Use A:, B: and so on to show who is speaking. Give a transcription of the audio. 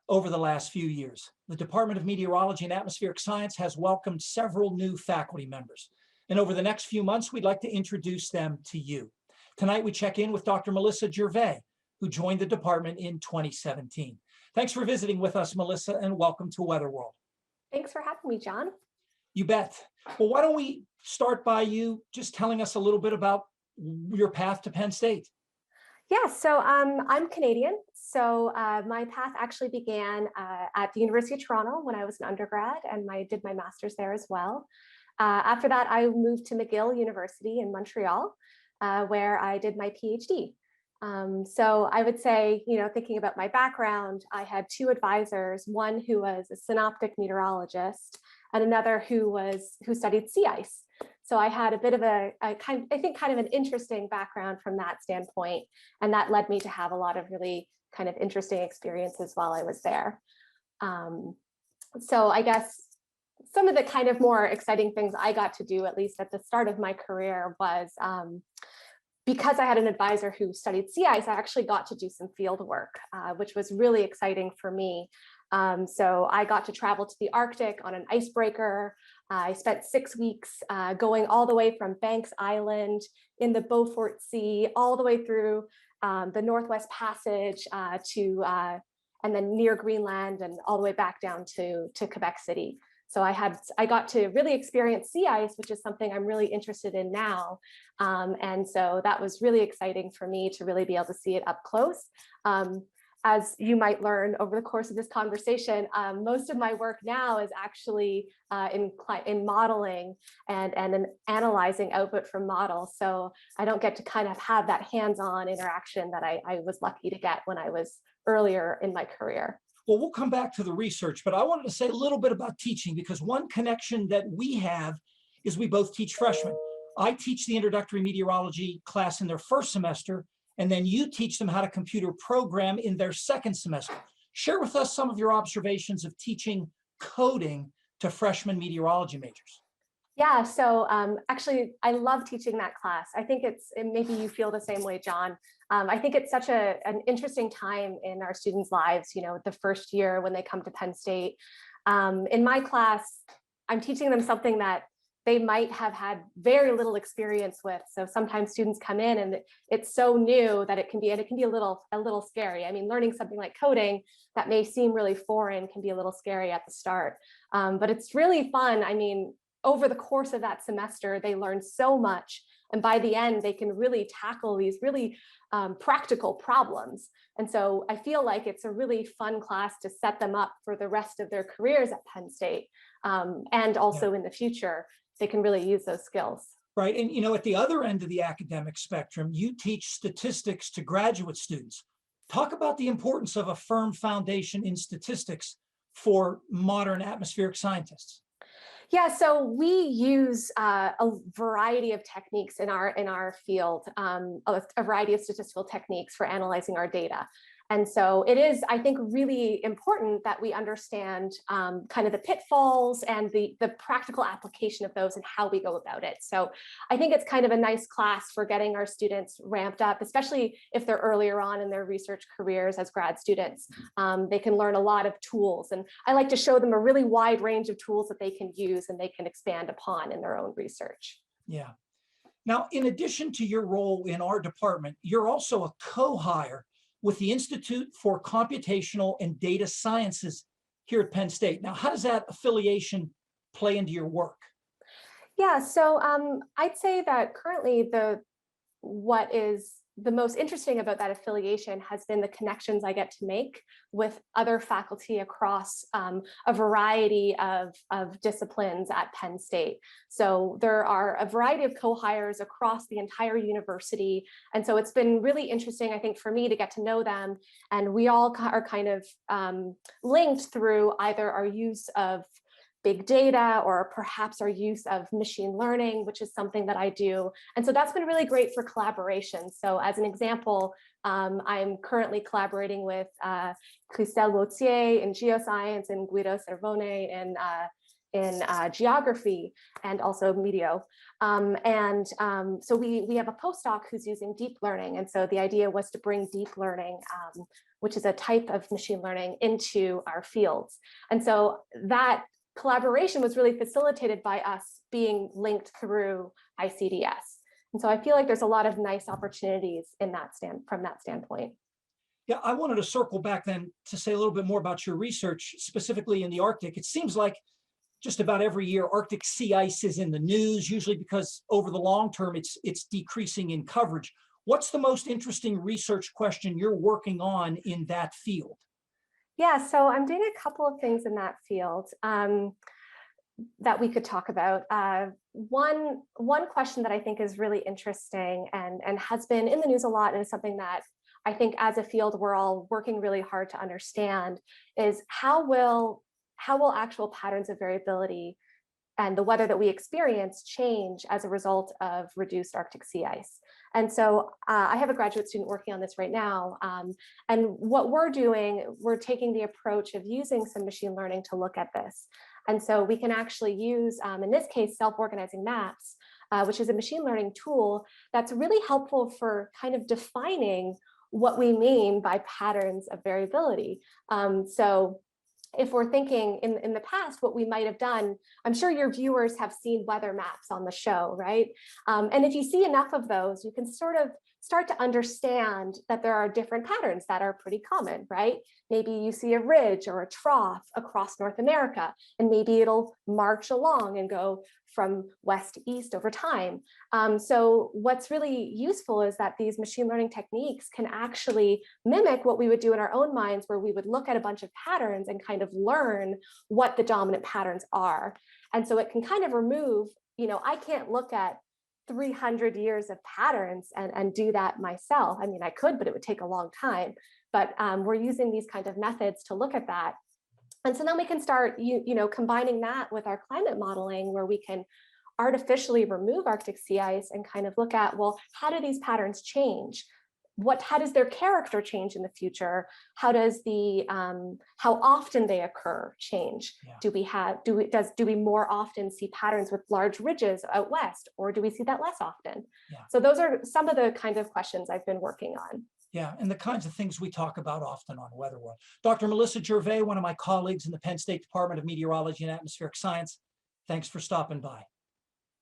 A: over the last few years. The Department of Meteorology and Atmospheric Science has welcomed several new faculty members. And over the next few months, we'd like to introduce them to you. Tonight, we check in with Dr. Melissa Gervais, who joined the department in 2017. Thanks for visiting with us, Melissa, and welcome to Weather World.
B: Thanks for having me, John.
A: You bet. Well, why don't we start by you just telling us a little bit about your path to Penn State?
B: Yeah, so I'm Canadian. So my path actually began at the University of Toronto when I was an undergrad, and I did my master's there as well. After that, I moved to McGill University in Montreal, where I did my PhD. So I would say, thinking about my background, I had two advisors, one who was a synoptic meteorologist and another who studied sea ice. So I had a bit of kind of an interesting background from that standpoint, and that led me to have a lot of really kind of interesting experiences while I was there. So I guess some of the kind of more exciting things I got to do, at least at the start of my career, was because I had an advisor who studied sea ice, I actually got to do some field work, which was really exciting for me. So I got to travel to the Arctic on an icebreaker. I spent 6 weeks going all the way from Banks Island in the Beaufort Sea, all the way through the Northwest Passage and then near Greenland and all the way back down to Quebec City. So I got to really experience sea ice, which is something I'm really interested in now. And so that was really exciting for me to really be able to see it up close. As you might learn over the course of this conversation, most of my work now is actually in modeling and in analyzing output from models. So I don't get to kind of have that hands-on interaction that I was lucky to get when I was earlier in my career.
A: Well, we'll come back to the research, but I wanted to say a little bit about teaching, because one connection that we have is we both teach freshmen. I teach the introductory meteorology class in their first semester, and then you teach them how to computer program in their second semester. Share with us some of your observations of teaching coding to freshman meteorology majors.
B: Yeah, so actually, I love teaching that class. I think maybe you feel the same way, John. I think it's such an interesting time in our students' lives, the first year when they come to Penn State. In my class, I'm teaching them something that they might have had very little experience with. So sometimes students come in and it's so new that it can be a little scary. I mean, learning something like coding that may seem really foreign can be a little scary at the start, but it's really fun. I mean, over the course of that semester, they learn so much. And by the end, they can really tackle these really practical problems. And so I feel like it's a really fun class to set them up for the rest of their careers at Penn State. And also in the future, they can really use those skills.
A: Right. And, at the other end of the academic spectrum, you teach statistics to graduate students. Talk about the importance of a firm foundation in statistics for modern atmospheric scientists.
B: Yeah, so we use a variety of techniques in our field, a variety of statistical techniques for analyzing our data. And so it is, I think, really important that we understand kind of the pitfalls and the practical application of those and how we go about it. So I think it's kind of a nice class for getting our students ramped up, especially if they're earlier on in their research careers as grad students. They can learn a lot of tools, and I like to show them a really wide range of tools that they can use and they can expand upon in their own research.
A: Yeah. Now, in addition to your role in our department, you're also a co-hire with the Institute for Computational and Data Sciences here at Penn State. Now, how does that affiliation play into your work?
B: Yeah, so I'd say that currently what is the most interesting about that affiliation has been the connections I get to make with other faculty across a variety of disciplines at Penn State. So there are a variety of co-hires across the entire university. And so it's been really interesting, I think, for me to get to know them. And we all are kind of linked through either our use of big data or perhaps our use of machine learning, which is something that I do. And so that's been really great for collaboration. So as an example, I'm currently collaborating with Christelle Gauthier in geoscience and Guido Cervone in geography and also meteo. So we have a postdoc who's using deep learning. And so the idea was to bring deep learning which is a type of machine learning, into our fields. And so that collaboration was really facilitated by us being linked through ICDS. And so I feel like there's a lot of nice opportunities in that from that standpoint.
A: Yeah, I wanted to circle back then to say a little bit more about your research, specifically in the Arctic. It seems like just about every year, Arctic sea ice is in the news, usually because over the long term, it's decreasing in coverage. What's the most interesting research question you're working on in that field?
B: Yeah, so I'm doing a couple of things in that field that we could talk about. One question that I think is really interesting and has been in the news a lot, and is something that I think as a field we're all working really hard to understand, is how will actual patterns of variability and the weather that we experience change as a result of reduced Arctic sea ice. And so I have a graduate student working on this right now. And what we're doing, we're taking the approach of using some machine learning to look at this. And so we can actually use, in this case, self-organizing maps, which is a machine learning tool that's really helpful for kind of defining what we mean by patterns of variability. So if we're thinking in the past, what we might have done, I'm sure your viewers have seen weather maps on the show, right? And if you see enough of those, you can sort of start to understand that there are different patterns that are pretty common, right? Maybe you see a ridge or a trough across North America, and maybe it'll march along and go from west to east over time. So what's really useful is that these machine learning techniques can actually mimic what we would do in our own minds, where we would look at a bunch of patterns and kind of learn what the dominant patterns are. And so it can kind of remove, I can't look at 300 years of patterns and do that myself. I mean, I could, but it would take a long time. But we're using these kind of methods to look at that. And so then we can start, combining that with our climate modeling, where we can artificially remove Arctic sea ice and kind of look at, well, how do these patterns change? How does their character change in the future? How does how often they occur change? Yeah. Do we more often see patterns with large ridges out west, or do we see that less often? Yeah. So those are some of the kind of questions I've been working on.
A: Yeah, and the kinds of things we talk about often on Weather World. Dr. Melissa Gervais, one of my colleagues in the Penn State Department of Meteorology and Atmospheric Science, thanks for stopping by.